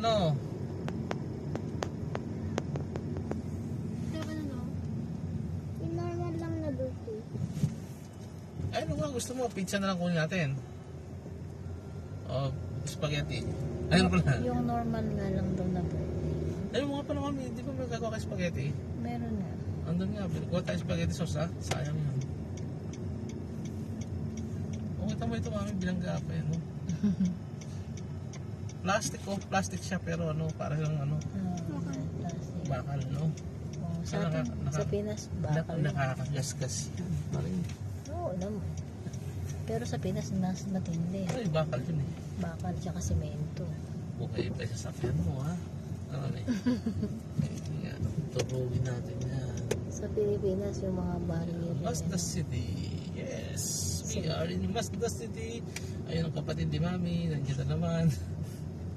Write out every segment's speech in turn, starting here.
ano. Yung normal lang na birthday. Ay, ano nga gusto mo? Pizza na lang kunin natin. O, spaghetti. Ayun pala. Yung normal nga lang daw na birthday. Ayun mo nga pala mami, di ba may gagawa kay spaghetti? Meron nga. Andun nga, kuha tayo spaghetti sauce ha. Sayang yun. O, kita mo ito mami, bilangga pa yan. Oh. Plastic oh, plastic siya pero ano, para yung ano, Plastic. bakal no. Oh, sa atin, sa Pinas, bakal. Nakakagasgas yan. Parang, Oo naman. Pero sa Pinas, mas matindi. ay bakal yun eh. Bakal tsaka semento. Okay pa sa sakyan mo ha. Ano na eh. Ito nga, turugin natin yan. Sa Pilipinas, yung mga barrier. Mazda City. Yes. We are in Mazda City. Ayun ang kapatid ni Mami. Nandiyan na naman.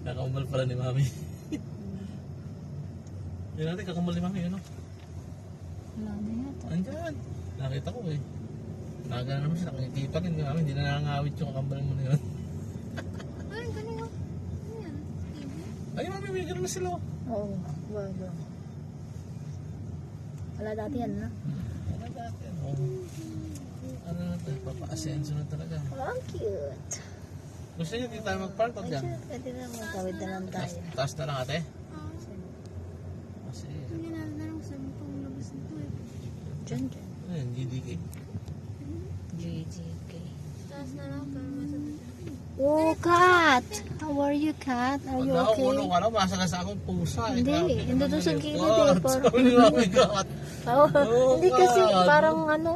Kakaumbal pala ni Mami. Yun natin, kakaumbal ni Mami. Yun o. Wala na yata. Andyan. Nakita ko eh. Naga naman siya. Nakikita pa rin ni Mami. Hindi na nakangawit yung kakaumbal mo na yun. Ay, ganun yun. Ano yan? TV? Ay Mami, may gano'n na sila. Oo, bago. Wala dati yan, no? Wala dati. Ano na ito? Papa-asenso na talaga. Oh, ang cute. Gusto niyo dito tayo mag-park o Ay, dyan? sure, pwede na magkawid na lang tayo. Taas na lang ate. Ah, Kasi, hindi na lang sa pang labas nito eh. Diyan, diyan. ayun, GDK. GGK. Taas na lang para masabit. Oh, Kat! How are you, Kat? Are you Wala okay? akong ano, masagas akong pusa. Hindi, Grabe hindi naman doon sa yun. gilid God, eh, parang- sabi ni Mami, God. Oo, Oh, hindi kasi God. parang ano